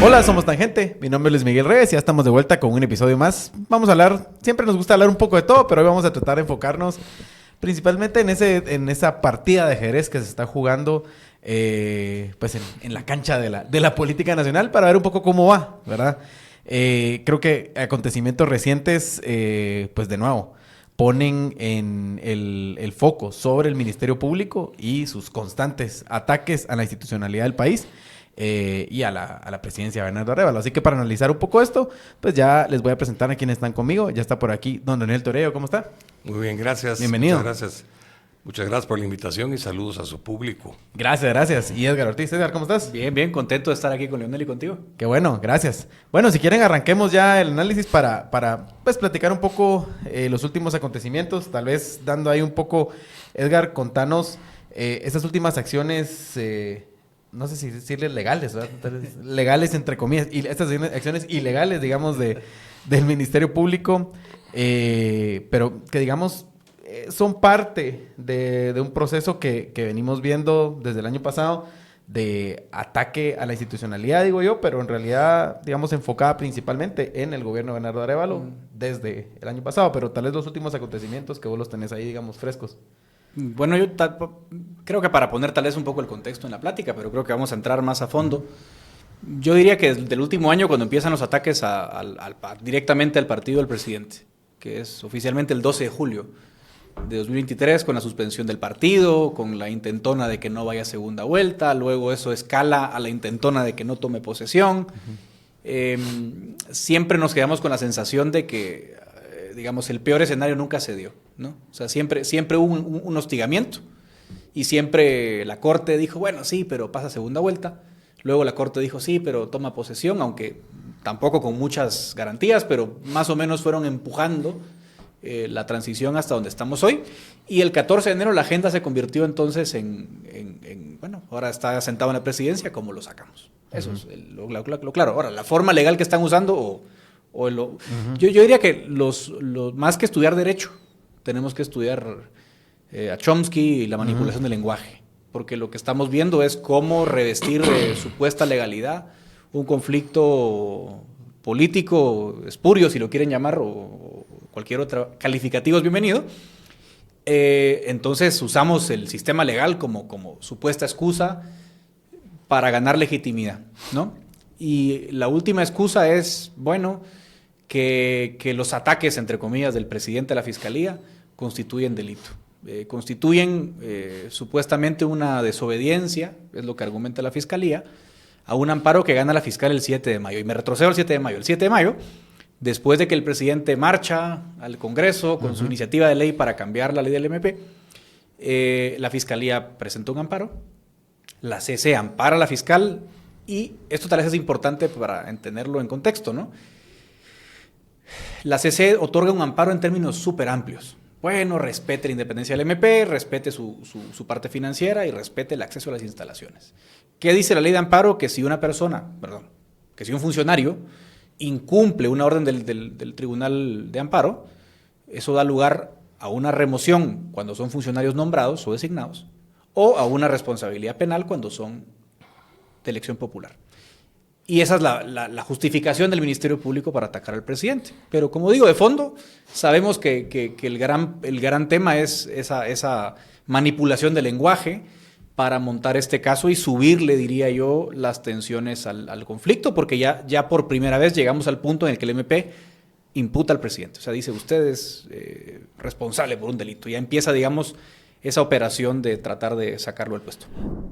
Hola, somos Tangente. Mi nombre es Luis Miguel Reyes y ya estamos de vuelta con un episodio más. Vamos a hablar, siempre nos gusta hablar un poco de todo, pero hoy vamos a tratar de enfocarnos principalmente en esa partida de ajedrez que se está jugando pues en la cancha de la política nacional para ver un poco cómo va, ¿verdad? Creo que acontecimientos recientes, pues de nuevo, ponen en el foco sobre el Ministerio Público y sus constantes ataques a la institucionalidad del país. Y a la presidencia de Bernardo Arévalo. Así que para analizar un poco esto, pues ya les voy a presentar a quienes están conmigo. Ya está por aquí don Daniel Toreo. ¿Cómo está? Muy bien, gracias. Bienvenido. Muchas gracias por la invitación y saludos a su público. Gracias. Y Edgar Ortiz. Edgar, ¿cómo estás? Bien, contento de estar aquí con Leonel y contigo. Qué bueno, gracias. Bueno, si quieren arranquemos ya el análisis para pues platicar un poco los últimos acontecimientos. Tal vez dando ahí un poco, Edgar, contanos estas últimas acciones... no sé si decirles legales, ¿verdad? Legales entre comillas, y estas acciones ilegales, digamos, del Ministerio Público, pero que, digamos, son parte de un proceso que venimos viendo desde el año pasado de ataque a la institucionalidad, digo yo, pero en realidad, digamos, enfocada principalmente en el gobierno de Bernardo Arévalo desde el año pasado, pero tal vez los últimos acontecimientos que vos los tenés ahí, digamos, frescos. Bueno, yo creo que para poner tal vez un poco el contexto en la plática, pero creo que vamos a entrar más a fondo. Yo diría que desde el último año, cuando empiezan los ataques directamente al partido del presidente, que es oficialmente el 12 de julio de 2023, con la suspensión del partido, con la intentona de que no vaya a segunda vuelta, luego eso escala a la intentona de que no tome posesión. Siempre nos quedamos con la sensación de que, digamos, el peor escenario nunca se dio, ¿no? O sea, siempre hubo un hostigamiento y siempre la Corte dijo, bueno, sí, pero pasa segunda vuelta. Luego la Corte dijo, sí, pero toma posesión, aunque tampoco con muchas garantías, pero más o menos fueron empujando la transición hasta donde estamos hoy. Y el 14 de enero la agenda se convirtió entonces bueno, ahora está sentado en la presidencia, ¿cómo lo sacamos? Eso es lo claro. Ahora, la forma legal que están usando yo diría que más que estudiar derecho, tenemos que estudiar a Chomsky y la manipulación del lenguaje, porque lo que estamos viendo es cómo revestir de supuesta legalidad un conflicto político espurio, si lo quieren llamar, o cualquier otro calificativo es bienvenido. Entonces usamos el sistema legal como supuesta excusa para ganar legitimidad, ¿no? Y la última excusa es, bueno, que los ataques, entre comillas, del presidente a la fiscalía constituyen delito. Constituyen supuestamente una desobediencia, es lo que argumenta la fiscalía, a un amparo que gana la fiscal el 7 de mayo. Y me retrocedo al 7 de mayo. El 7 de mayo, después de que el presidente marcha al Congreso con su iniciativa de ley para cambiar la ley del MP, la fiscalía presentó un amparo, la CC ampara a la fiscal, y esto tal vez es importante para entenderlo en contexto, ¿no? La CC otorga un amparo en términos súper amplios. Bueno, respete la independencia del MP, respete su parte financiera y respete el acceso a las instalaciones. ¿Qué dice la ley de amparo? Que si un funcionario incumple una orden del tribunal de amparo, eso da lugar a una remoción cuando son funcionarios nombrados o designados, o a una responsabilidad penal cuando son de elección popular. Y esa es la justificación del Ministerio Público para atacar al presidente. Pero como digo, de fondo, sabemos que el gran tema es esa manipulación del lenguaje para montar este caso y subirle, diría yo, las tensiones al conflicto, porque ya por primera vez llegamos al punto en el que el MP imputa al presidente. O sea, dice, usted es responsable por un delito. Ya empieza, digamos, esa operación de tratar de sacarlo del puesto.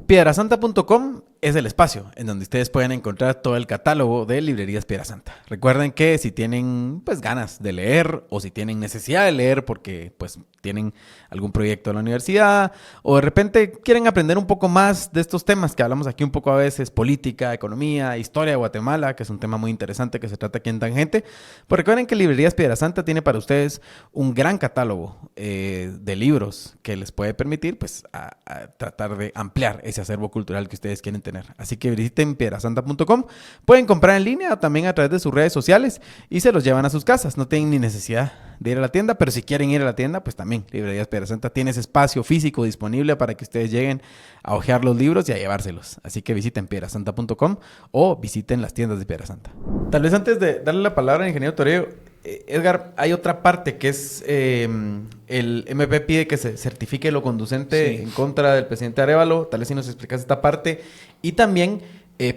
Piedrasanta.com es el espacio en donde ustedes pueden encontrar todo el catálogo de librerías Piedrasanta. Recuerden que si tienen pues ganas de leer o si tienen necesidad de leer porque pues tienen algún proyecto en la universidad o de repente quieren aprender un poco más de estos temas que hablamos aquí un poco a veces, política, economía, historia de Guatemala, que es un tema muy interesante que se trata aquí en Tangente, pues recuerden que Librerías Piedrasanta tiene para ustedes un gran catálogo de libros que les puede permitir pues a tratar de ampliar ese acervo cultural que ustedes quieren tener. Así que visiten piedrasanta.com, pueden comprar en línea o también a través de sus redes sociales y se los llevan a sus casas. No tienen ni necesidad de ir a la tienda, pero si quieren ir a la tienda, pues también Librerías Piedrasanta tiene ese espacio físico disponible para que ustedes lleguen a hojear los libros y a llevárselos. Así que visiten piedrasanta.com o visiten las tiendas de Piedrasanta. Tal vez antes de darle la palabra al ingeniero Toreo, Edgar, hay otra parte que es el MP pide que se certifique lo conducente en contra del presidente Arévalo. Tal vez si nos explicas esta parte. Y también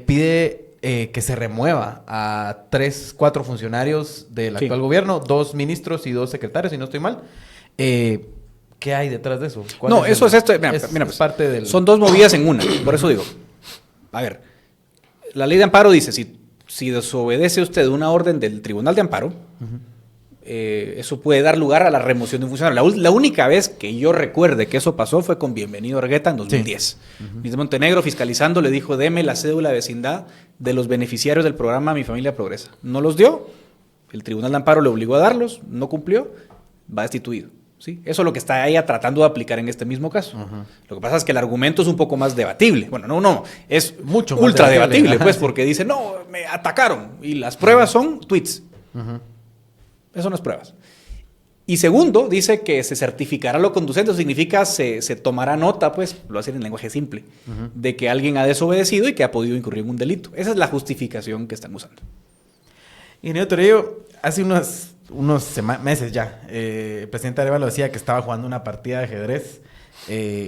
pide que se remueva a 4 funcionarios del actual gobierno, 2 ministros y 2 secretarios, si no estoy mal. ¿Qué hay detrás de eso? No, eso es esto. Mira, pues, parte del... Son 2 movidas en una. Por eso digo, a ver, la ley de amparo dice, si desobedece usted una orden del Tribunal de Amparo, eso puede dar lugar a la remoción de un funcionario. La única vez que yo recuerde que eso pasó fue con Bienvenido Argueta en 2010. Sí. Luis Montenegro, fiscalizando, le dijo, deme la cédula de vecindad de los beneficiarios del programa Mi Familia Progresa. No los dio, el Tribunal de Amparo le obligó a darlos, no cumplió, va destituido. ¿Sí? Eso es lo que está ella tratando de aplicar en este mismo caso. Lo que pasa es que el argumento es un poco más debatible. Bueno, no, es mucho más ultra debatible, pues, porque dice, no, me atacaron. Y las pruebas son tweets. Eso no es pruebas. Y segundo, dice que se certificará lo conducente. Eso significa se tomará nota, pues, lo hacen en lenguaje simple, de que alguien ha desobedecido y que ha podido incurrir en un delito. Esa es la justificación que están usando. Ingeniero Torello, hace unos meses ya, el presidente Arévalo decía que estaba jugando una partida de ajedrez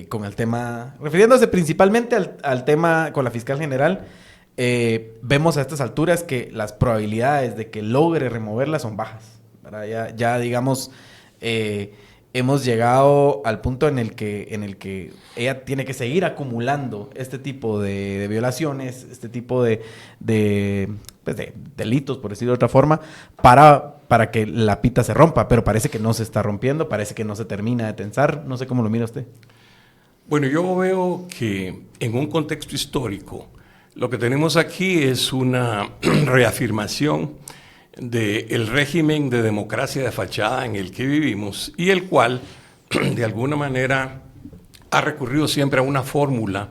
con el tema, refiriéndose principalmente al tema con la fiscal general. Vemos a estas alturas que las probabilidades de que logre removerla son bajas, ¿verdad? Ya digamos, hemos llegado al punto en el que ella tiene que seguir acumulando este tipo de violaciones, este tipo de delitos, por decirlo de otra forma, para que la pita se rompa, pero parece que no se está rompiendo, parece que no se termina de tensar. No sé cómo lo mira usted. Bueno, yo veo que en un contexto histórico, lo que tenemos aquí es una reafirmación del régimen de democracia de fachada en el que vivimos y el cual, de alguna manera, ha recurrido siempre a una fórmula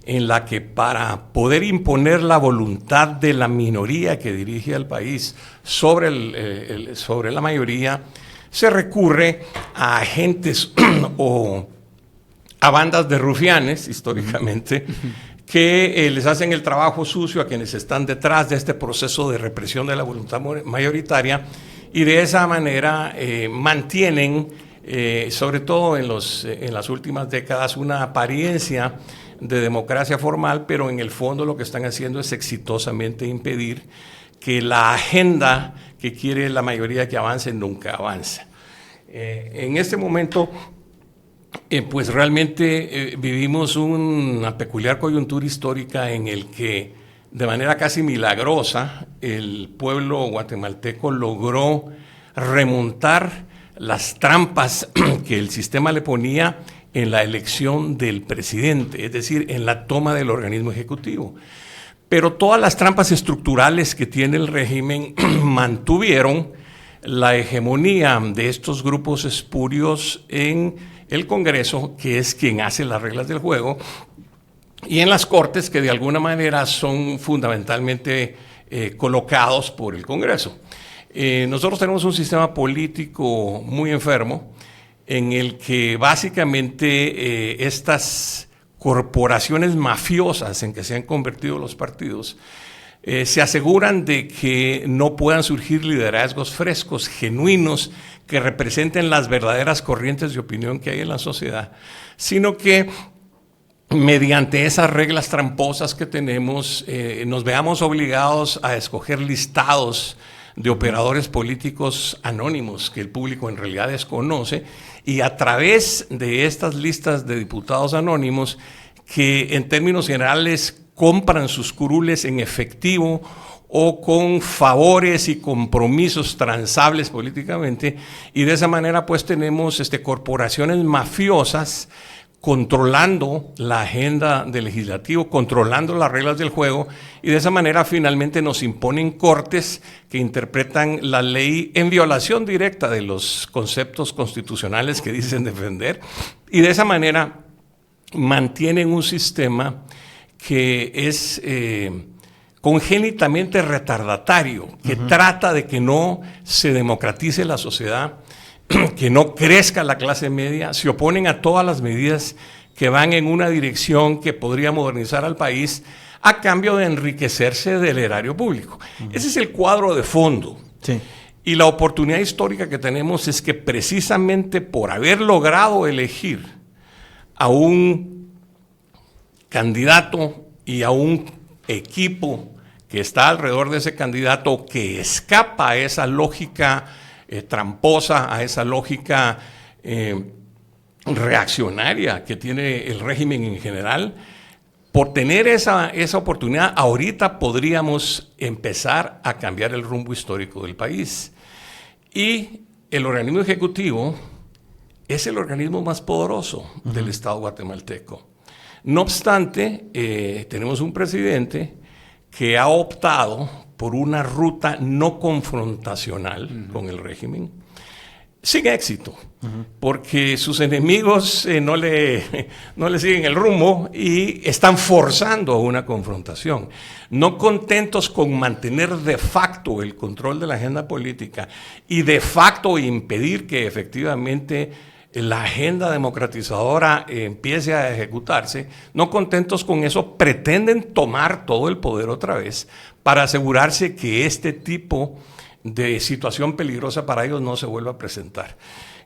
en la que para poder imponer la voluntad de la minoría que dirige al país sobre la mayoría, se recurre a agentes o a bandas de rufianes, históricamente, que les hacen el trabajo sucio a quienes están detrás de este proceso de represión de la voluntad mayoritaria y de esa manera mantienen, sobre todo en las últimas décadas, una apariencia de democracia formal, pero en el fondo lo que están haciendo es exitosamente impedir que la agenda que quiere la mayoría que avance nunca avanza. En este momento, pues realmente vivimos una peculiar coyuntura histórica en el que de manera casi milagrosa el pueblo guatemalteco logró remontar las trampas que el sistema le ponía en la elección del presidente, es decir, en la toma del organismo ejecutivo. Pero todas las trampas estructurales que tiene el régimen mantuvieron la hegemonía de estos grupos espurios en el Congreso, que es quien hace las reglas del juego, y en las Cortes, que de alguna manera son fundamentalmente colocados por el Congreso. Nosotros tenemos un sistema político muy enfermo, en el que básicamente estas corporaciones mafiosas en que se han convertido los partidos se aseguran de que no puedan surgir liderazgos frescos, genuinos, que representen las verdaderas corrientes de opinión que hay en la sociedad, sino que mediante esas reglas tramposas que tenemos nos veamos obligados a escoger listados de operadores políticos anónimos que el público en realidad desconoce, y a través de estas listas de diputados anónimos que en términos generales compran sus curules en efectivo o con favores y compromisos transables políticamente, y de esa manera pues tenemos corporaciones mafiosas controlando la agenda del legislativo, controlando las reglas del juego, y de esa manera finalmente nos imponen cortes que interpretan la ley en violación directa de los conceptos constitucionales que dicen defender, y de esa manera mantienen un sistema que es congénitamente retardatario, que trata de que no se democratice la sociedad, que no crezca la clase media, se oponen a todas las medidas que van en una dirección que podría modernizar al país a cambio de enriquecerse del erario público. Ese es el cuadro de fondo. Sí. Y la oportunidad histórica que tenemos es que precisamente por haber logrado elegir a un candidato y a un equipo que está alrededor de ese candidato que escapa a esa lógica tramposa, a esa lógica reaccionaria que tiene el régimen en general, por tener esa oportunidad, ahorita podríamos empezar a cambiar el rumbo histórico del país. Y el organismo ejecutivo es el organismo más poderoso del Estado guatemalteco. No obstante, tenemos un presidente que ha optado por una ruta no confrontacional con el régimen, sin éxito, porque sus enemigos no le siguen el rumbo y están forzando una confrontación. No contentos con mantener de facto el control de la agenda política y de facto impedir que efectivamente la agenda democratizadora empiece a ejecutarse, no contentos con eso, pretenden tomar todo el poder otra vez para asegurarse que este tipo de situación peligrosa para ellos no se vuelva a presentar.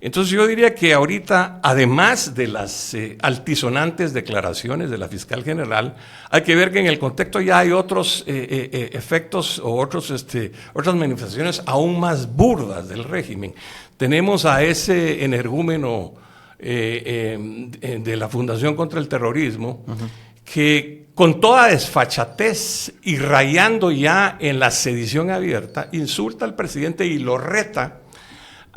Entonces yo diría que ahorita, además de las altisonantes declaraciones de la fiscal general, hay que ver que en el contexto ya hay otros efectos o otras manifestaciones aún más burdas del régimen. Tenemos a ese energúmeno de la Fundación contra el Terrorismo, que con toda desfachatez y rayando ya en la sedición abierta, insulta al presidente y lo reta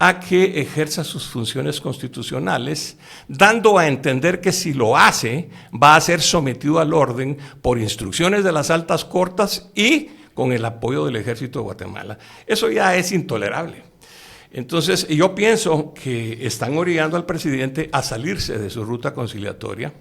a que ejerza sus funciones constitucionales, dando a entender que si lo hace, va a ser sometido al orden por instrucciones de las altas cortes y con el apoyo del Ejército de Guatemala. Eso ya es intolerable. Entonces, yo pienso que están orillando al presidente a salirse de su ruta conciliatoria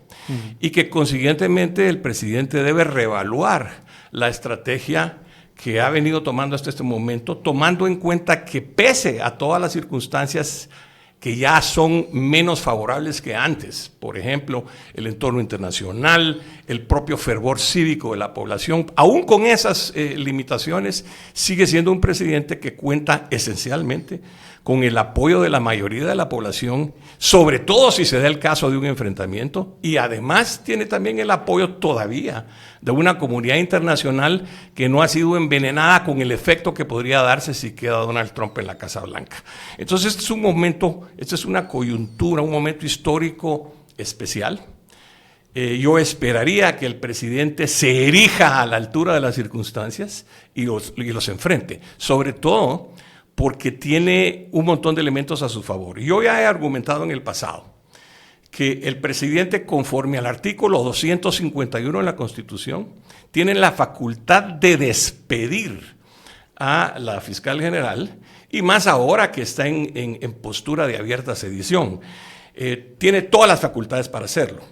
y que consiguientemente el presidente debe reevaluar la estrategia que ha venido tomando hasta este momento, tomando en cuenta que pese a todas las circunstancias que ya son menos favorables que antes, por ejemplo, el entorno internacional, el propio fervor cívico de la población, aún con esas limitaciones, sigue siendo un presidente que cuenta esencialmente con el apoyo de la mayoría de la población, sobre todo si se da el caso de un enfrentamiento, y además tiene también el apoyo todavía de una comunidad internacional que no ha sido envenenada con el efecto que podría darse si queda Donald Trump en la Casa Blanca. Entonces este es un momento, esta es una coyuntura, un momento histórico especial. Yo esperaría que el presidente se erija a la altura de las circunstancias y los enfrente, sobre todo porque tiene un montón de elementos a su favor. Yo ya he argumentado en el pasado que el presidente, conforme al artículo 251 de la Constitución, tiene la facultad de despedir a la fiscal general, y más ahora que está en postura de abierta sedición. Tiene todas las facultades para hacerlo.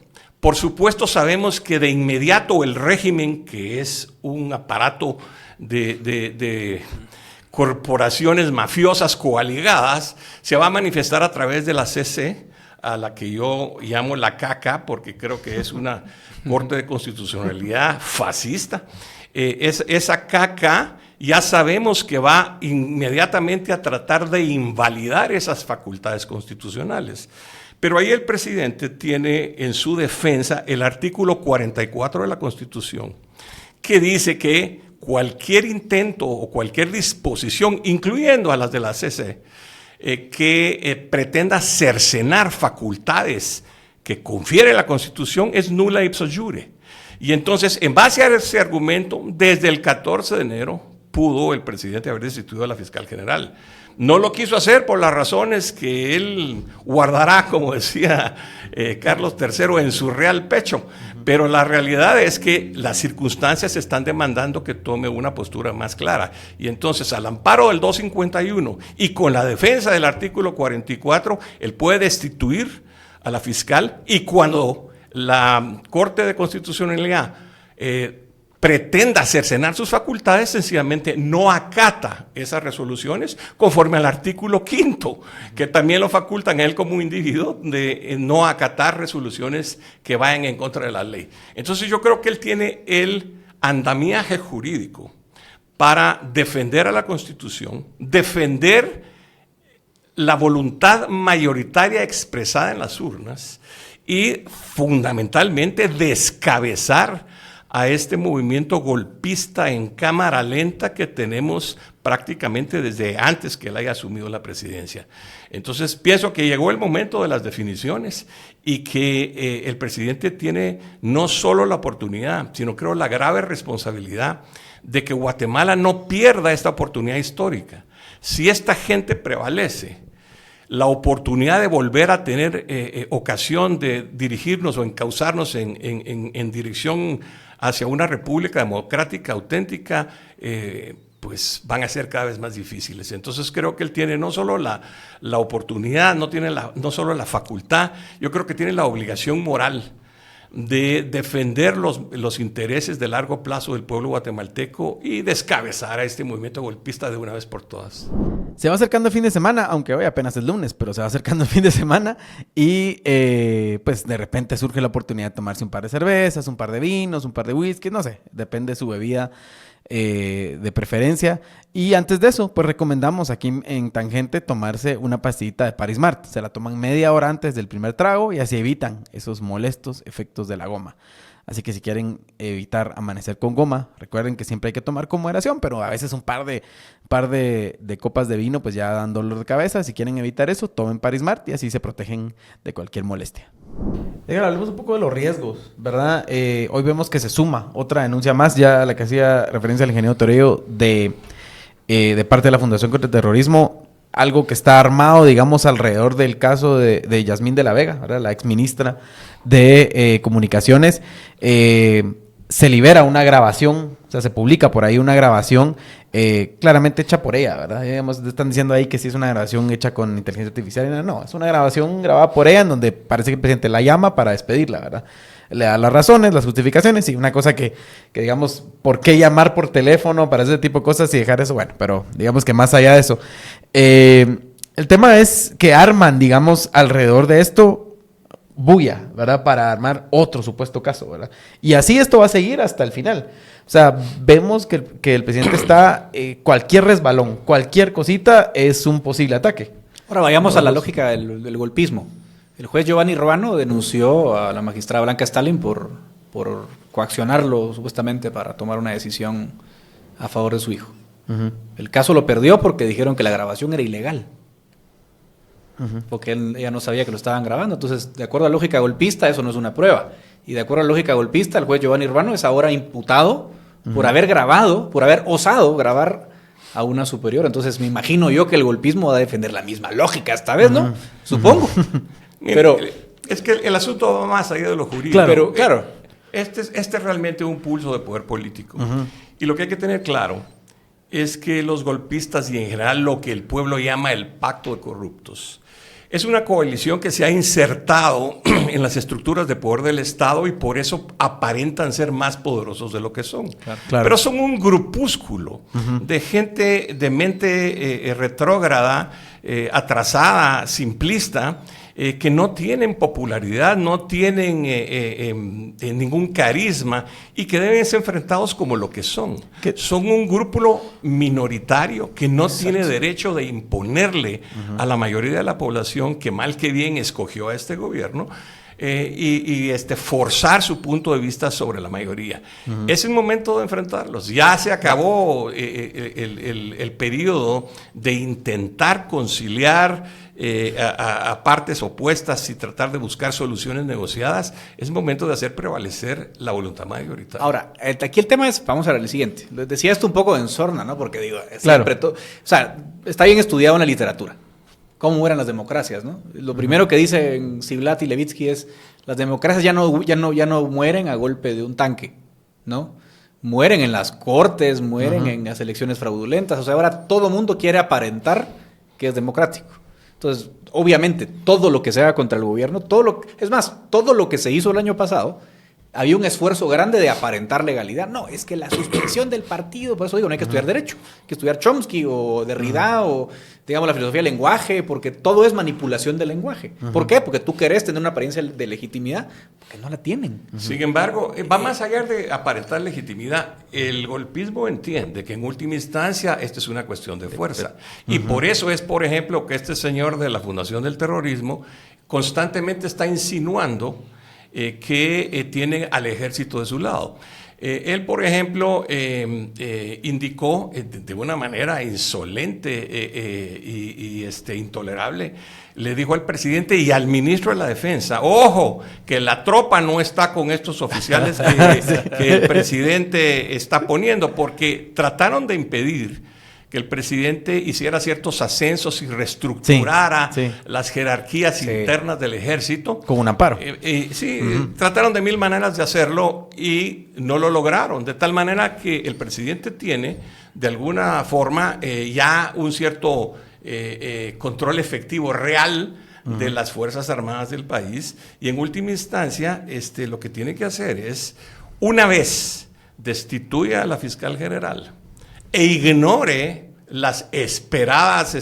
Por supuesto, sabemos que de inmediato el régimen, que es un aparato de corporaciones mafiosas coaligadas, se va a manifestar a través de la CC, a la que yo llamo la caca, porque creo que es una corte de constitucionalidad fascista. Esa caca ya sabemos que va inmediatamente a tratar de invalidar esas facultades constitucionales. Pero ahí el presidente tiene en su defensa el artículo 44 de la Constitución, que dice que cualquier intento o cualquier disposición, incluyendo a las de la CC, que pretenda cercenar facultades que confiere la Constitución es nula ipso iure. Y entonces, en base a ese argumento, desde el 14 de enero pudo el presidente haber destituido a la fiscal general. No lo quiso hacer por las razones que él guardará, como decía Carlos III, en su real pecho. Pero la realidad es que las circunstancias están demandando que tome una postura más clara. Y entonces, al amparo del 251 y con la defensa del artículo 44, él puede destituir a la fiscal, y cuando la Corte de Constitucionalidad pretenda cercenar sus facultades, sencillamente no acata esas resoluciones conforme al artículo 5º, que también lo facultan a él como individuo de no acatar resoluciones que vayan en contra de la ley. Entonces yo creo que él tiene el andamiaje jurídico para defender a la Constitución, defender la voluntad mayoritaria expresada en las urnas y fundamentalmente descabezar a este movimiento golpista en cámara lenta que tenemos prácticamente desde antes que él haya asumido la presidencia. Entonces pienso que llegó el momento de las definiciones y que el presidente tiene no solo la oportunidad, sino creo la grave responsabilidad de que Guatemala no pierda esta oportunidad histórica. Si esta gente prevalece, la oportunidad de volver a tener ocasión de dirigirnos o encauzarnos en dirección hacia una república democrática auténtica, pues van a ser cada vez más difíciles. Entonces creo que él tiene no solo la oportunidad, no solo la facultad, yo creo que tiene la obligación moral de defender los intereses de largo plazo del pueblo guatemalteco y descabezar a este movimiento golpista de una vez por todas. Se va acercando el fin de semana, aunque hoy apenas es lunes, pero se va acercando el fin de semana y pues de repente surge la oportunidad de tomarse un par de cervezas, un par de vinos, un par de whisky, no sé, depende de su bebida de preferencia. Y antes de eso, pues recomendamos aquí en Tangente tomarse una pastillita de Paris Mart. Se la toman media hora antes del primer trago y así evitan esos molestos efectos de la goma. Así que si quieren evitar amanecer con goma, recuerden que siempre hay que tomar con moderación, pero a veces un par de copas de vino pues ya dan dolor de cabeza. Si quieren evitar eso, tomen Paris Mart y así se protegen de cualquier molestia. Hablemos un poco de los riesgos, ¿verdad? Hoy vemos que se suma otra denuncia más, ya a la que hacía referencia el ingeniero Torello, de parte de la Fundación contra el Terrorismo, algo que está armado, digamos, alrededor del caso de Yasmín de la Vega, ¿verdad? La exministra de Comunicaciones. Se libera una grabación, o sea, se publica por ahí una grabación claramente hecha por ella, ¿verdad? Digamos, están diciendo ahí que sí es una grabación hecha con inteligencia artificial. No, es una grabación grabada por ella en donde parece que el presidente la llama para despedirla, ¿verdad? Le da las razones, las justificaciones y una cosa que digamos, ¿por qué llamar por teléfono para ese tipo de cosas y dejar eso? Bueno, pero digamos que más allá de eso. El tema es que arman, digamos, alrededor de esto bulla, ¿verdad? Para armar otro supuesto caso, ¿verdad? Y así esto va a seguir hasta el final. O sea, vemos que el presidente está, cualquier resbalón, cualquier cosita es un posible ataque. Ahora vayamos a la lógica del golpismo. El juez Giovanni Ruano denunció a la magistrada Blanca Stalin por coaccionarlo supuestamente para tomar una decisión a favor de su hijo. Uh-huh. El caso lo perdió porque dijeron que la grabación era ilegal. Uh-huh. Porque ella no sabía que lo estaban grabando. Entonces, de acuerdo a la lógica golpista, eso no es una prueba. Y de acuerdo a la lógica golpista, el juez Giovanni Ruano es ahora imputado por haber grabado, por haber osado grabar a una superior. Entonces, me imagino yo que el golpismo va a defender la misma lógica esta vez, ¿no? Supongo. Pero es que el asunto va más allá de lo jurídico. Claro, pero claro. Este es realmente un pulso de poder político. Uh-huh. Y lo que hay que tener claro es que los golpistas y en general lo que el pueblo llama el pacto de corruptos es una coalición que se ha insertado en las estructuras de poder del Estado y por eso aparentan ser más poderosos de lo que son. Claro. Pero son un grupúsculo de gente de mente retrógrada, atrasada, simplista, que no tienen popularidad, no tienen ningún carisma y que deben ser enfrentados como lo que son. Son un grupo minoritario que no tiene derecho de imponerle a la mayoría de la población que mal que bien escogió a este gobierno y forzar su punto de vista sobre la mayoría. Es el momento de enfrentarlos. Ya se acabó el periodo de intentar conciliar a partes opuestas y tratar de buscar soluciones negociadas. Es momento de hacer prevalecer la voluntad mayoritaria. Ahora, aquí el tema es, vamos a ver el siguiente. Decía esto un poco en sorna, ¿no? Porque digo, claro. O sea, está bien estudiado en la literatura. ¿Cómo mueren las democracias, no? Lo primero que dicen Ziblatt y Levitsky es, las democracias ya no mueren a golpe de un tanque, ¿no? Mueren en las cortes, mueren en las elecciones fraudulentas. O sea, ahora todo mundo quiere aparentar que es democrático. Entonces, obviamente, todo lo que se haga contra el gobierno, todo lo que se hizo el año pasado, había un esfuerzo grande de aparentar legalidad. No, es que la suspensión del partido, por eso digo, no hay que estudiar Derecho, hay que estudiar Chomsky o Derrida o, digamos, la filosofía del lenguaje, porque todo es manipulación del lenguaje. ¿Por qué? Porque tú querés tener una apariencia de legitimidad, porque no la tienen. Sin embargo, va más allá de aparentar legitimidad. El golpismo entiende que en última instancia esta es una cuestión de fuerza. Y por eso es, por ejemplo, que este señor de la Fundación del Terrorismo constantemente está insinuando que tiene al ejército de su lado. Él, por ejemplo, indicó de una manera insolente y intolerable, le dijo al presidente y al ministro de la Defensa, ojo, que la tropa no está con estos oficiales que el presidente está poniendo, porque trataron de impedir que el presidente hiciera ciertos ascensos y reestructurara las jerarquías internas del ejército. Como un amparo. Trataron de mil maneras de hacerlo y no lo lograron. De tal manera que el presidente tiene, de alguna forma, ya un cierto control efectivo real de las Fuerzas Armadas del país. Y en última instancia, lo que tiene que hacer es, una vez destituya a la fiscal general, e ignore las esperadas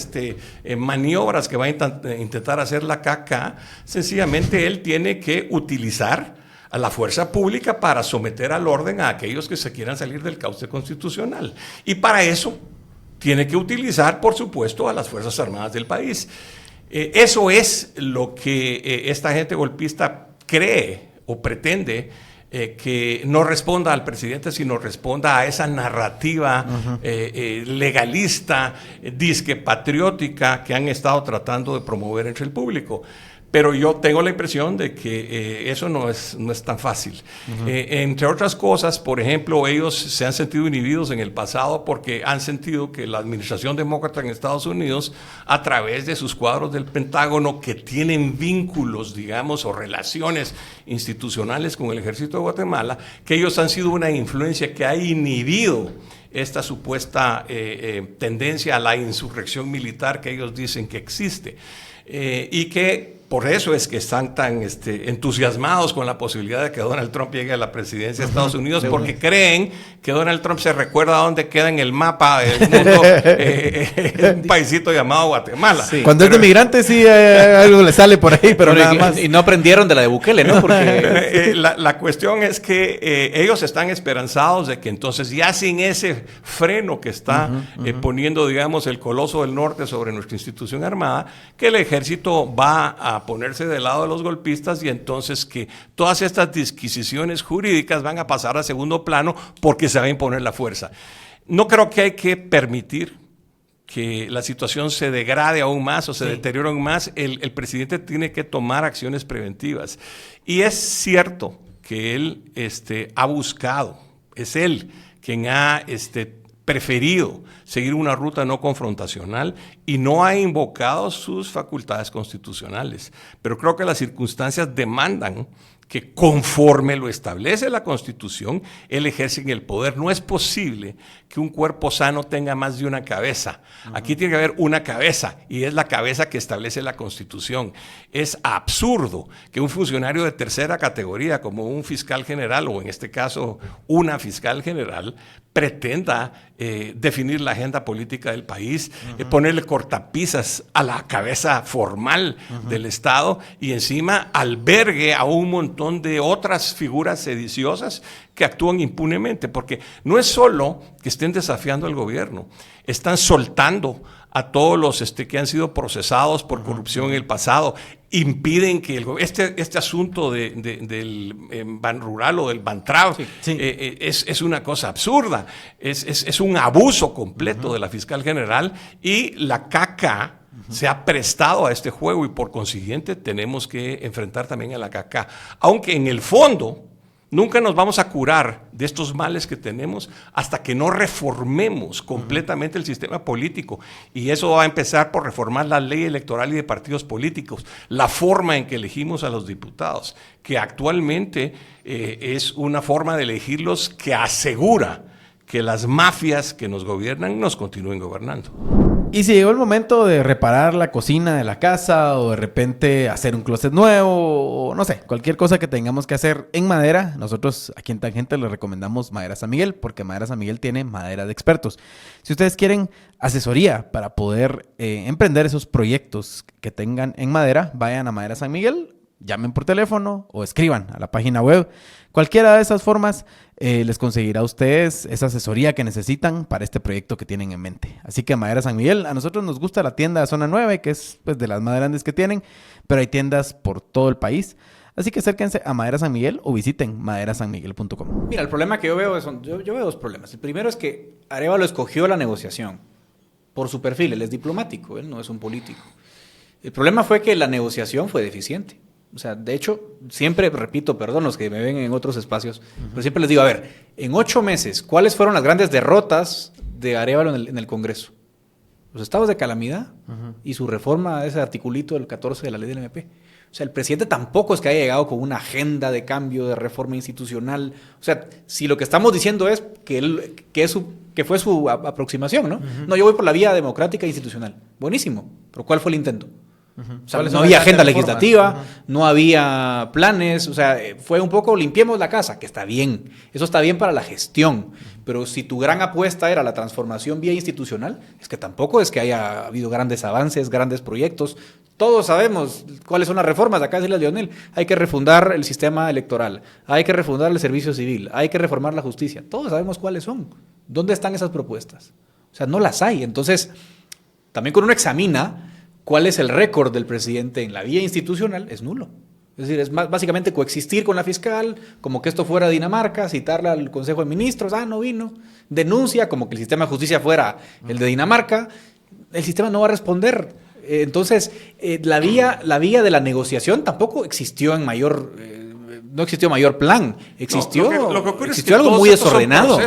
maniobras que va a intentar hacer la CACA, sencillamente él tiene que utilizar a la fuerza pública para someter al orden a aquellos que se quieran salir del cauce constitucional. Y para eso tiene que utilizar, por supuesto, a las Fuerzas Armadas del país. Eso es lo que esta gente golpista cree o pretende, que no responda al presidente, sino responda a esa narrativa legalista, disque patriótica que han estado tratando de promover entre el público. Pero yo tengo la impresión de que eso no es tan fácil. Entre otras cosas, por ejemplo, ellos se han sentido inhibidos en el pasado porque han sentido que la administración demócrata en Estados Unidos, a través de sus cuadros del Pentágono, que tienen vínculos, digamos, o relaciones institucionales con el ejército de Guatemala, que ellos han sido una influencia que ha inhibido esta supuesta tendencia a la insurrección militar que ellos dicen que existe. Y que por eso es que están tan entusiasmados con la posibilidad de que Donald Trump llegue a la presidencia de Estados Unidos, porque creen que Donald Trump se recuerda dónde queda en el mapa del mundo un paisito llamado Guatemala. Sí. Cuando es de migrante sí algo le sale por ahí, pero nada más. Y no aprendieron de la de Bukele, ¿no? Porque la cuestión es que ellos están esperanzados de que entonces ya sin ese freno que está poniendo, digamos, el Coloso del Norte sobre nuestra institución armada, que el ejército va a ponerse del lado de los golpistas y entonces que todas estas disquisiciones jurídicas van a pasar a segundo plano porque se va a imponer la fuerza. No creo que hay que permitir que la situación se degrade aún más o se deteriore aún más. El presidente tiene que tomar acciones preventivas. Y es cierto que él ha buscado, es él quien ha preferido seguir una ruta no confrontacional y no ha invocado sus facultades constitucionales. Pero creo que las circunstancias demandan que, conforme lo establece la Constitución, él ejerce el poder. No es posible que un cuerpo sano tenga más de una cabeza. Aquí tiene que haber una cabeza, y es la cabeza que establece la Constitución. Es absurdo que un funcionario de tercera categoría, como un fiscal general, o en este caso una fiscal general, pretenda definir la agenda política del país, ponerle cortapisas a la cabeza formal del Estado y encima albergue a un montón de otras figuras sediciosas que actúan impunemente, porque no es solo que estén desafiando al gobierno, están soltando a todos los que han sido procesados por corrupción en el pasado, impiden que este asunto del Ban Rural o del Bantrav es una cosa absurda, es un abuso completo de la fiscal general, y la CACA se ha prestado a este juego y por consiguiente tenemos que enfrentar también a la CACA, aunque en el fondo nunca nos vamos a curar de estos males que tenemos hasta que no reformemos completamente el sistema político. Y eso va a empezar por reformar la ley electoral y de partidos políticos, la forma en que elegimos a los diputados, que actualmente es una forma de elegirlos que asegura que las mafias que nos gobiernan nos continúen gobernando. Y si llegó el momento de reparar la cocina de la casa o de repente hacer un closet nuevo o no sé, cualquier cosa que tengamos que hacer en madera, nosotros aquí en Tangente les recomendamos Madera San Miguel porque Madera San Miguel tiene madera de expertos. Si ustedes quieren asesoría para poder emprender esos proyectos que tengan en madera, vayan a Madera San Miguel, llamen por teléfono o escriban a la página web. Cualquiera de esas formas les conseguirá a ustedes esa asesoría que necesitan para este proyecto que tienen en mente. Así que Madera San Miguel, a nosotros nos gusta la tienda de Zona 9, que es pues, de las más grandes que tienen, pero hay tiendas por todo el país. Así que acérquense a Madera San Miguel o visiten maderasanmiguel.com. Mira, el problema que yo veo yo veo dos problemas. El primero es que Arévalo escogió la negociación por su perfil. Él es diplomático, él no es un político. El problema fue que la negociación fue deficiente. O sea, de hecho, siempre, repito, perdón los que me ven en otros espacios, pero siempre les digo, a ver, en 8 meses, ¿cuáles fueron las grandes derrotas de Arévalo en el Congreso? Los estados de calamidad y su reforma a ese articulito del 14 de la ley del MP. O sea, el presidente tampoco es que haya llegado con una agenda de cambio, de reforma institucional. O sea, si lo que estamos diciendo es que fue su aproximación, ¿no? No, yo voy por la vía democrática e institucional. Buenísimo, pero ¿cuál fue el intento? O sea, no había agenda legislativa, no había planes, o sea, fue un poco limpiemos la casa, que está bien, eso está bien para la gestión, pero si tu gran apuesta era la transformación vía institucional, es que tampoco es que haya habido grandes avances, grandes proyectos. Todos sabemos cuáles son las reformas, acá decirle a Lionel, hay que refundar el sistema electoral, hay que refundar el servicio civil, hay que reformar la justicia, todos sabemos cuáles son. ¿Dónde están esas propuestas? O sea, no las hay. Entonces, también cuando uno examina cuál es el récord del presidente en la vía institucional, es nulo. Es decir, es básicamente coexistir con la fiscal, como que esto fuera Dinamarca, citarla al Consejo de Ministros, no vino, denuncia como que el sistema de justicia fuera el de Dinamarca, el sistema no va a responder. Entonces, la vía de la negociación tampoco existió en mayor... no existió mayor plan, existió, lo que ocurre existió es que algo muy desordenado.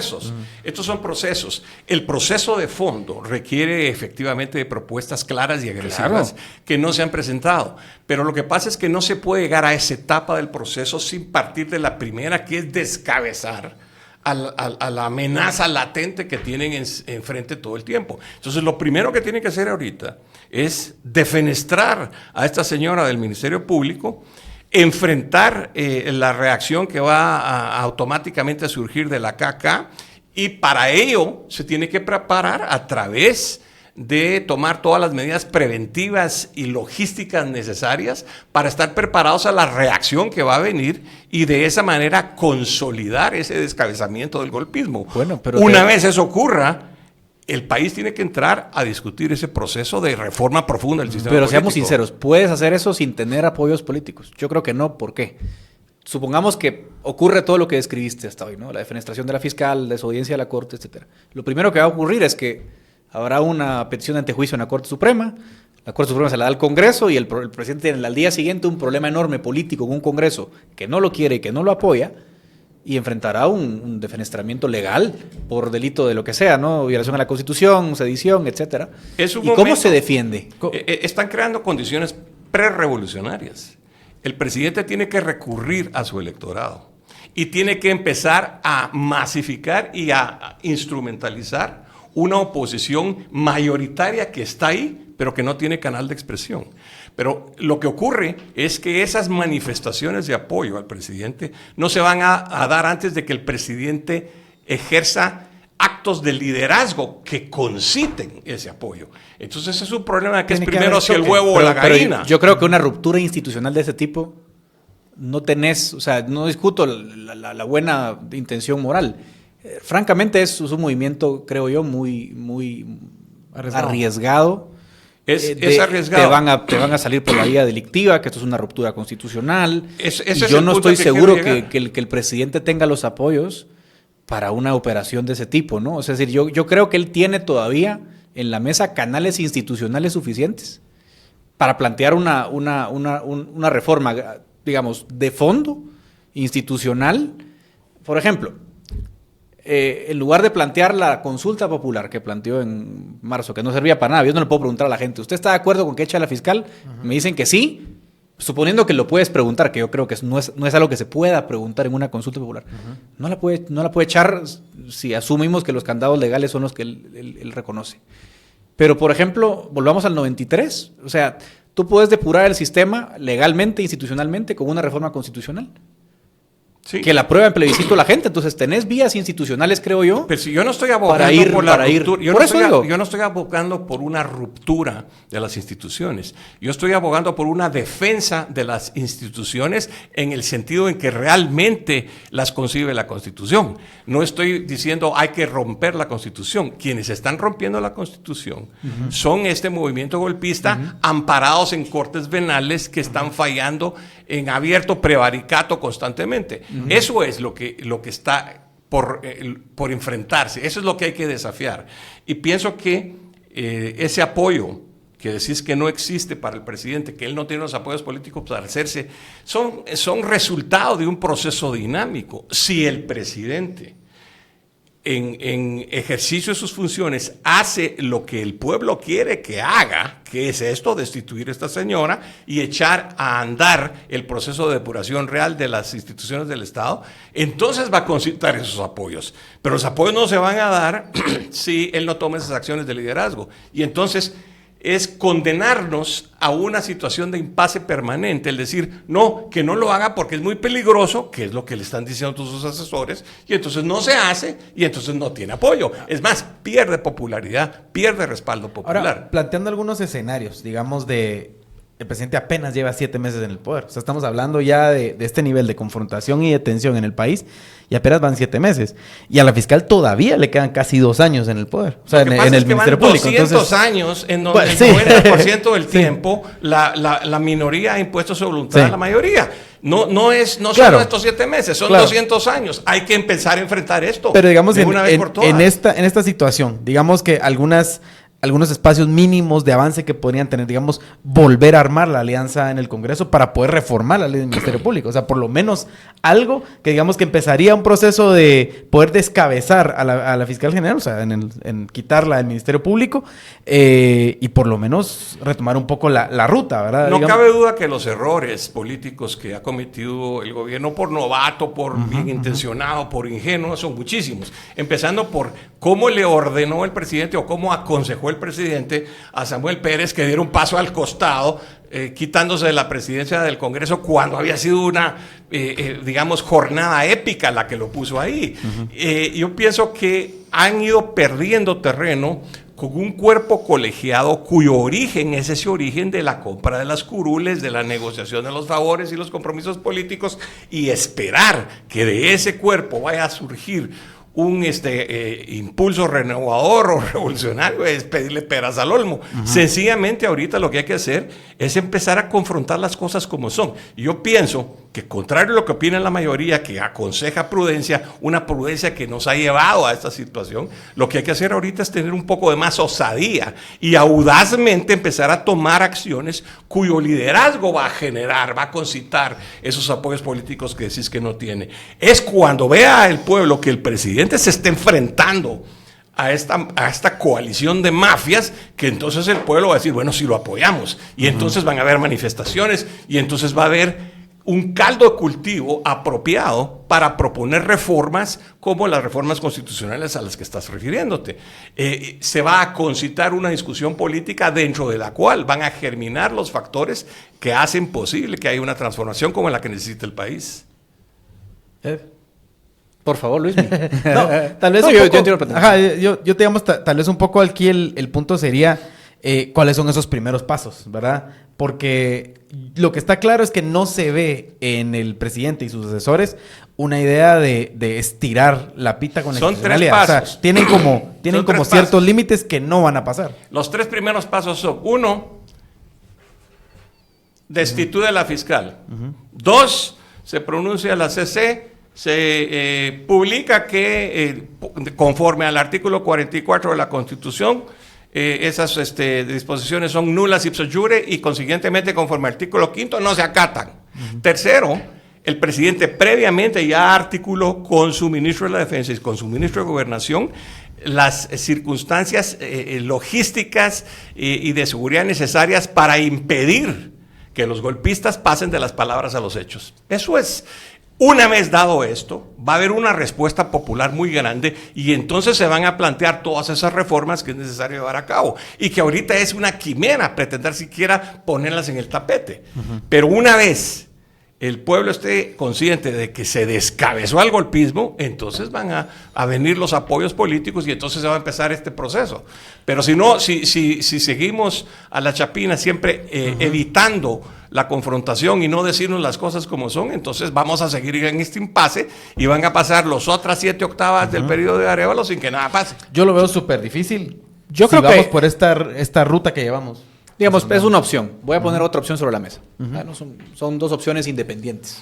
Estos son procesos. El proceso de fondo requiere efectivamente de propuestas claras y agresivas que no se han presentado. Pero lo que pasa es que no se puede llegar a esa etapa del proceso sin partir de la primera, que es descabezar a la amenaza latente que tienen enfrente todo el tiempo. Entonces, lo primero que tienen que hacer ahorita es defenestrar a esta señora del Ministerio Público, enfrentar la reacción que va automáticamente a surgir de la KK, y para ello se tiene que preparar a través de tomar todas las medidas preventivas y logísticas necesarias para estar preparados a la reacción que va a venir y de esa manera consolidar ese descabezamiento del golpismo. Bueno, pero una vez eso ocurra, el país tiene que entrar a discutir ese proceso de reforma profunda del sistema político. Pero seamos sinceros, ¿puedes hacer eso sin tener apoyos políticos? Yo creo que no. ¿Por qué? Supongamos que ocurre todo lo que describiste hasta hoy, ¿no? La defenestración de la fiscal, la desobediencia de la Corte, etc. Lo primero que va a ocurrir es que habrá una petición de antejuicio en la Corte Suprema, la Corte Suprema se la da al Congreso y el presidente tiene al día siguiente un problema enorme político con un Congreso que no lo quiere y que no lo apoya, y enfrentará un defenestramiento legal por delito de lo que sea, ¿no? Violación a la Constitución, sedición, etcétera. ¿Y cómo se defiende? Están creando condiciones prerevolucionarias. El presidente tiene que recurrir a su electorado y tiene que empezar a masificar y a instrumentalizar una oposición mayoritaria que está ahí, pero que no tiene canal de expresión. Pero lo que ocurre es que esas manifestaciones de apoyo al presidente no se van a dar antes de que el presidente ejerza actos de liderazgo que conciten ese apoyo. Entonces ese es un problema que es primero si el huevo o la gallina. Yo creo que una ruptura institucional de ese tipo no tenés, o sea, no discuto la buena intención moral. Francamente es un movimiento, creo yo, muy arriesgado. Es arriesgado. Te van a salir por la vía delictiva, que esto es una ruptura constitucional. Yo no estoy seguro que el presidente tenga los apoyos para una operación de ese tipo, ¿no? O sea, es decir, yo creo que él tiene todavía en la mesa canales institucionales suficientes para plantear una reforma, digamos, de fondo, institucional. Por ejemplo, en lugar de plantear la consulta popular que planteó en marzo, que no servía para nada, yo no le puedo preguntar a la gente, ¿usted está de acuerdo con que eche a la fiscal? Me dicen que sí, suponiendo que lo puedes preguntar, que yo creo que no es algo que se pueda preguntar en una consulta popular. No la puede echar si asumimos que los candados legales son los que él reconoce. Pero, por ejemplo, volvamos al 93. O sea, tú puedes depurar el sistema legalmente, institucionalmente, con una reforma constitucional. Sí. Que la aprueba en plebiscito la gente. Entonces, tenés vías institucionales, creo yo. Pero si yo no estoy abogando por la ruptura, yo no estoy abogando por una ruptura de las instituciones. Yo estoy abogando por una defensa de las instituciones en el sentido en que realmente las concibe la Constitución. No estoy diciendo hay que romper la Constitución. Quienes están rompiendo la Constitución son este movimiento golpista amparados en cortes venales que están fallando en abierto prevaricato constantemente. Eso es lo que está por enfrentarse. Eso es lo que hay que desafiar. Y pienso que ese apoyo que decís que no existe para el presidente, que él no tiene los apoyos políticos para hacerse, son resultado de un proceso dinámico. Si el presidente en ejercicio de sus funciones hace lo que el pueblo quiere que haga, que es esto, destituir a esta señora y echar a andar el proceso de depuración real de las instituciones del Estado, entonces va a concitar esos apoyos. Pero los apoyos no se van a dar si él no toma esas acciones de liderazgo. Y entonces es condenarnos a una situación de impasse permanente, el decir, no, que no lo haga porque es muy peligroso, que es lo que le están diciendo todos sus asesores, y entonces no se hace, y entonces no tiene apoyo. Es más, pierde popularidad, pierde respaldo popular. Ahora, planteando algunos escenarios, digamos, el presidente apenas lleva 7 meses en el poder. O sea, estamos hablando ya de este nivel de confrontación y de tensión en el país y apenas van 7 meses. Y a la fiscal todavía le quedan casi 2 años en el poder. O sea, en el Ministerio Público. 200 entonces, años en donde pues, el 90% del tiempo la minoría ha impuesto su voluntad a la mayoría. No claro, son estos 7 meses, son 200 años. Hay que empezar a enfrentar esto. Pero digamos, en esta situación, digamos que algunos espacios mínimos de avance que podrían tener, digamos, volver a armar la alianza en el Congreso para poder reformar la ley del Ministerio Público. O sea, por lo menos algo que digamos que empezaría un proceso de poder descabezar a la fiscal general, o sea, en quitarla del Ministerio Público y por lo menos retomar un poco la ruta, ¿verdad? No cabe duda que los errores políticos que ha cometido el gobierno por novato, por bien intencionado, por ingenuo, son muchísimos. Empezando por cómo le ordenó el presidente o cómo aconsejó el presidente a Samuel Pérez que diera un paso al costado, quitándose de la presidencia del Congreso cuando había sido una, digamos, jornada épica la que lo puso ahí. Yo pienso que han ido perdiendo terreno con un cuerpo colegiado cuyo origen es ese origen de la compra de las curules, de la negociación de los favores y los compromisos políticos, y esperar que de ese cuerpo vaya a surgir un impulso renovador o revolucionario, es pedirle peras al olmo. Sencillamente ahorita lo que hay que hacer es empezar a confrontar las cosas como son. Y yo pienso que, contrario a lo que opina la mayoría, que aconseja prudencia, una prudencia que nos ha llevado a esta situación, lo que hay que hacer ahorita es tener un poco de más osadía y audazmente empezar a tomar acciones cuyo liderazgo va a concitar esos apoyos políticos que decís que no tiene. Es cuando vea el pueblo que el presidente se está enfrentando a esta coalición de mafias, que entonces el pueblo va a decir, bueno, si lo apoyamos, y entonces van a haber manifestaciones, y entonces va a haber un caldo de cultivo apropiado para proponer reformas como las reformas constitucionales a las que estás refiriéndote. Se va a concitar una discusión política dentro de la cual van a germinar los factores que hacen posible que haya una transformación como la que necesita el país. Por favor, Luis. No, tal vez yo te digamos, tal vez un poco aquí el punto sería cuáles son esos primeros pasos, ¿verdad? Porque lo que está claro es que no se ve en el presidente y sus asesores una idea de estirar la pita con la institucionalidad. Son 3 pasos. O sea, tienen como ciertos límites que no van a pasar. Los 3 primeros pasos son: 1, destituye a la fiscal. 2, se pronuncia la CC, se publica que conforme al artículo 44 de la Constitución, esas disposiciones son nulas ipso iure y consiguientemente conforme al artículo 5 no se acatan. Tercero, el presidente previamente ya articuló con su ministro de la Defensa y con su ministro de Gobernación las circunstancias logísticas y de seguridad necesarias para impedir que los golpistas pasen de las palabras a los hechos. Eso es Una vez dado esto, va a haber una respuesta popular muy grande y entonces se van a plantear todas esas reformas que es necesario llevar a cabo y que ahorita es una quimera pretender siquiera ponerlas en el tapete. Pero una vez el pueblo esté consciente de que se descabezó al golpismo, entonces van a venir los apoyos políticos y entonces se va a empezar este proceso. Pero si no, si seguimos a la chapina siempre evitando la confrontación y no decirnos las cosas como son, entonces vamos a seguir en este impasse y van a pasar las otras 7 octavas del periodo de Arévalo sin que nada pase. Yo lo veo súper difícil. Yo si creo vamos que por esta ruta que llevamos. Digamos, es una opción. Voy a poner otra opción sobre la mesa. Bueno, son 2 opciones independientes.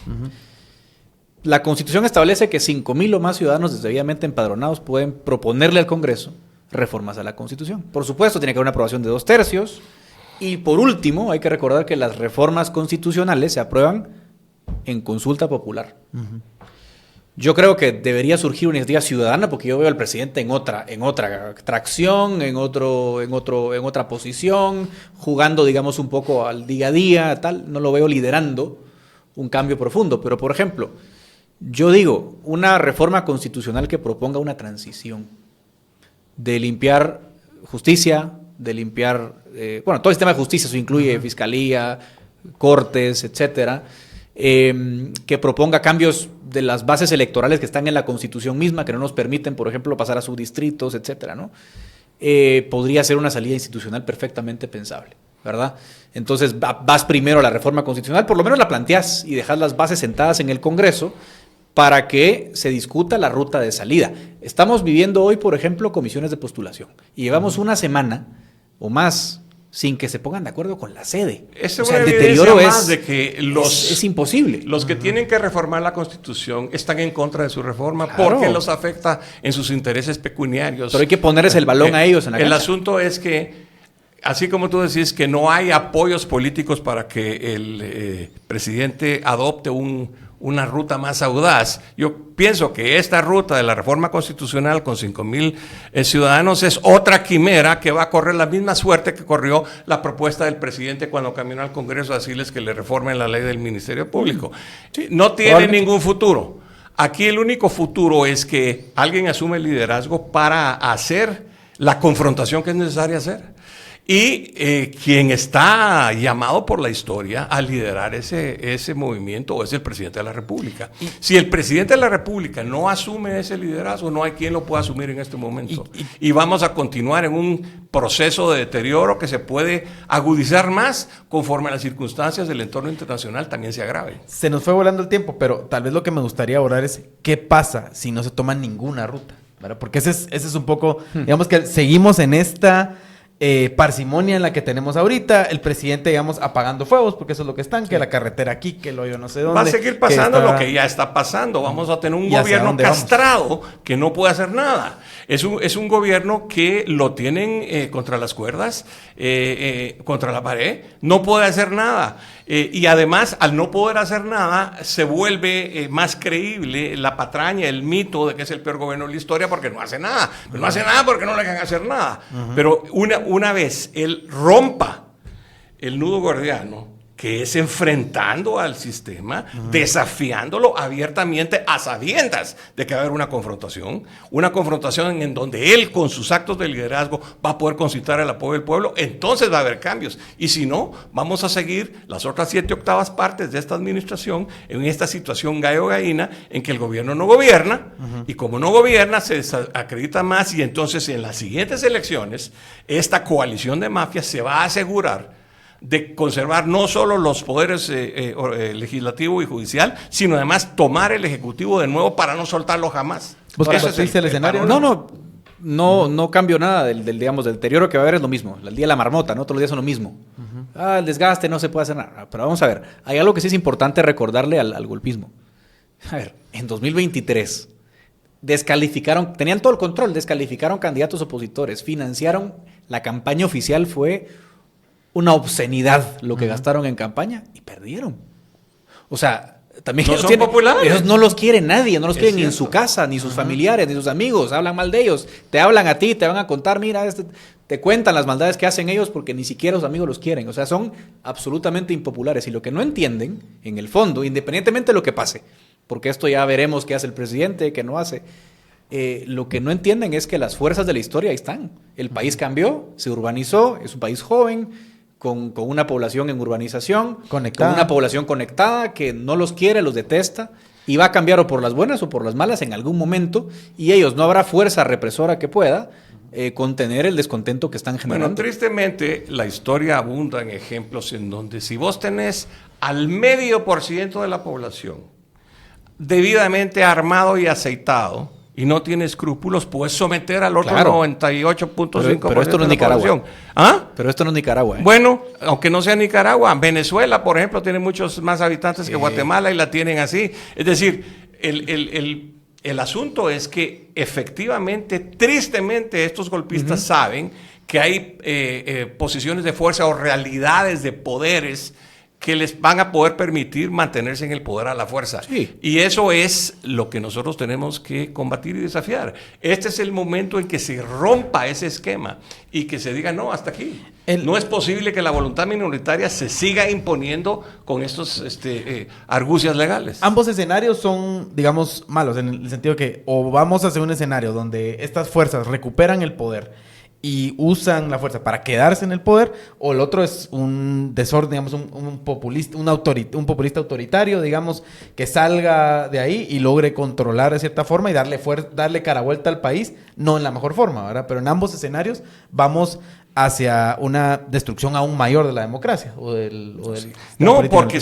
La Constitución establece que 5,000 o más ciudadanos debidamente empadronados pueden proponerle al Congreso reformas a la Constitución. Por supuesto, tiene que haber una aprobación de 2/3. Y por último, hay que recordar que las reformas constitucionales se aprueban en consulta popular. Yo creo que debería surgir una iniciativa ciudadana, porque yo veo al presidente en otra tracción, en otra posición, jugando, digamos, un poco al día a día, tal. No lo veo liderando un cambio profundo. Pero, por ejemplo, yo digo, una reforma constitucional que proponga una transición de limpiar justicia, de limpiar, todo el sistema de justicia, eso incluye fiscalía, cortes, etcétera. Que proponga cambios de las bases electorales que están en la Constitución misma, que no nos permiten, por ejemplo, pasar a subdistritos, etcétera, ¿no? Podría ser una salida institucional perfectamente pensable, ¿verdad? Entonces vas primero a la reforma constitucional, por lo menos la planteas y dejas las bases sentadas en el Congreso para que se discuta la ruta de salida. Estamos viviendo hoy, por ejemplo, comisiones de postulación y llevamos una semana o más sin que se pongan de acuerdo con la sede. Esa es el deterioro más de que es imposible. Los que tienen que reformar la Constitución están en contra de su reforma, claro, porque los afecta en sus intereses pecuniarios. Pero hay que ponerles el balón a ellos en la cancha. El asunto es que, así como tú decís, que no hay apoyos políticos para que el presidente adopte una ruta más audaz. Yo pienso que esta ruta de la reforma constitucional con 5,000 ciudadanos es otra quimera que va a correr la misma suerte que corrió la propuesta del presidente cuando caminó al Congreso a decirles que le reformen la ley del Ministerio Público. Sí, no tiene ningún futuro. Aquí el único futuro es que alguien asume el liderazgo para hacer la confrontación que es necesaria hacer. Y quien está llamado por la historia a liderar ese movimiento es el presidente de la República. Si el presidente de la República no asume ese liderazgo, no hay quien lo pueda asumir en este momento. Y vamos a continuar en un proceso de deterioro que se puede agudizar más conforme las circunstancias del entorno internacional también se agraven. Se nos fue volando el tiempo, pero tal vez lo que me gustaría abordar es qué pasa si no se toma ninguna ruta, ¿verdad? Porque ese es un poco, digamos que seguimos en esta parsimonia en la que tenemos ahorita, el presidente, digamos, apagando fuegos, porque eso es lo que están, que la carretera aquí, que el hoyo no sé dónde. Va a seguir pasando lo que ya está pasando. Vamos a tener un gobierno castrado que no puede hacer nada. Es un gobierno que lo tienen contra las cuerdas, contra la pared, no puede hacer nada. Y además, al no poder hacer nada, se vuelve más creíble la patraña, el mito de que es el peor gobierno de la historia porque no hace nada. Pero no hace nada porque no le dejan hacer nada. Pero una vez él rompa el nudo gordiano, que es enfrentando al sistema, desafiándolo abiertamente a sabiendas de que va a haber una confrontación en donde él con sus actos de liderazgo va a poder concitar el apoyo del pueblo, entonces va a haber cambios. Y si no, vamos a seguir las otras 7 octavas partes de esta administración en esta situación gallo-gallina en que el gobierno no gobierna, y como no gobierna se desacredita más, y entonces en las siguientes elecciones esta coalición de mafias se va a asegurar de conservar no solo los poderes legislativo y judicial, sino además tomar el ejecutivo de nuevo para no soltarlo jamás. ¿Vos qué es el escenario? No cambio nada del deterioro que va a haber, es lo mismo. El día de la marmota, ¿no? Todos los días son lo mismo. El desgaste, no se puede hacer nada. Pero vamos a ver, hay algo que sí es importante recordarle al golpismo. A ver, en 2023 tenían todo el control, descalificaron candidatos opositores, financiaron, la campaña oficial fue una obscenidad lo que gastaron en campaña y perdieron. O sea, también no son populares. Ellos no los quiere nadie, no los quieren ni en su casa, ni sus familiares, ni sus amigos, hablan mal de ellos, te hablan a ti, te van a contar, mira, te cuentan las maldades que hacen ellos porque ni siquiera sus amigos los quieren. O sea, son absolutamente impopulares y lo que no entienden, en el fondo, independientemente de lo que pase, porque esto ya veremos qué hace el presidente, qué no hace. Lo que no entienden es que las fuerzas de la historia ahí están. El país cambió, se urbanizó, es un país joven, con una población en urbanización, Conectada. con una población conectada que no los quiere, los detesta, y va a cambiar o por las buenas o por las malas en algún momento, y ellos no habrá fuerza represora que pueda contener el descontento que están generando. Bueno, tristemente, la historia abunda en ejemplos en donde si vos tenés al 0,5% de la población debidamente armado y aceitado y no tiene escrúpulos, puedes someter al otro Claro. 98.5% Pero esto no es de la Nicaragua. población. ¿Ah? Pero esto no es Nicaragua. Bueno, aunque no sea Nicaragua, Venezuela, por ejemplo, tiene muchos más habitantes que Guatemala y la tienen así. Es decir, el asunto es que efectivamente, tristemente, estos golpistas saben que hay posiciones de fuerza o realidades de poderes que les van a poder permitir mantenerse en el poder a la fuerza. Sí. Y eso es lo que nosotros tenemos que combatir y desafiar. Este es el momento en que se rompa ese esquema y que se diga, no, hasta aquí. No es posible que la voluntad minoritaria se siga imponiendo con estos argucias legales. Ambos escenarios son, digamos, malos, en el sentido que o vamos hacia un escenario donde estas fuerzas recuperan el poder y usan la fuerza para quedarse en el poder, o el otro es un desorden, digamos, un populista, un populista autoritario, digamos, que salga de ahí y logre controlar de cierta forma y darle cara vuelta al país, no en la mejor forma, ¿verdad? Pero en ambos escenarios vamos hacia una destrucción aún mayor de la democracia No, porque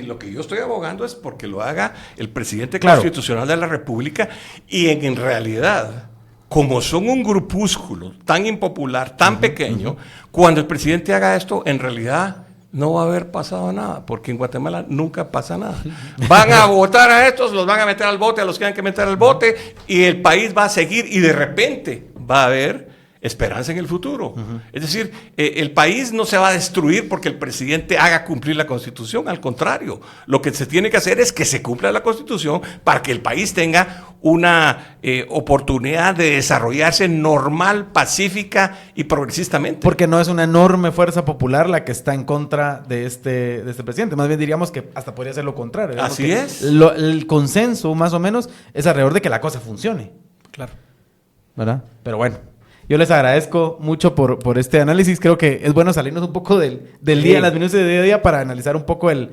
lo que yo estoy abogando es porque lo haga el presidente constitucional de la República y en realidad, como son un grupúsculo tan impopular, tan pequeño, cuando el presidente haga esto, en realidad no va a haber pasado nada, porque en Guatemala nunca pasa nada. Van a votar a estos, los van a meter al bote, a los que hay que meter al bote, y el país va a seguir y de repente va a haber esperanza en el futuro. Es decir, el país no se va a destruir porque el presidente haga cumplir la Constitución. Al contrario, lo que se tiene que hacer es que se cumpla la Constitución para que el país tenga una oportunidad de desarrollarse normal, pacífica y progresistamente. Porque no es una enorme fuerza popular la que está en contra de este presidente. Más bien diríamos que hasta podría ser lo contrario. Digamos Así que es. El consenso, más o menos, es alrededor de que la cosa funcione. Claro. ¿Verdad? Pero bueno. Yo les agradezco mucho por este análisis. Creo que es bueno salirnos un poco del día, las minutos de día a día, para analizar un poco el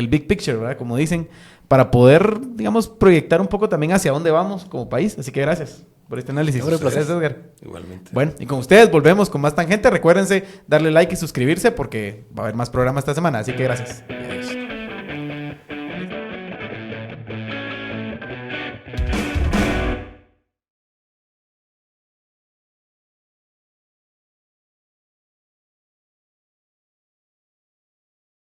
big picture, ¿verdad? Como dicen, para poder, digamos, proyectar un poco también hacia dónde vamos como país. Así que gracias por este análisis. Gracias, Edgar. Igualmente. Bueno, y con ustedes volvemos con más Tangente. Recuérdense darle like y suscribirse porque va a haber más programas esta semana. Así que gracias.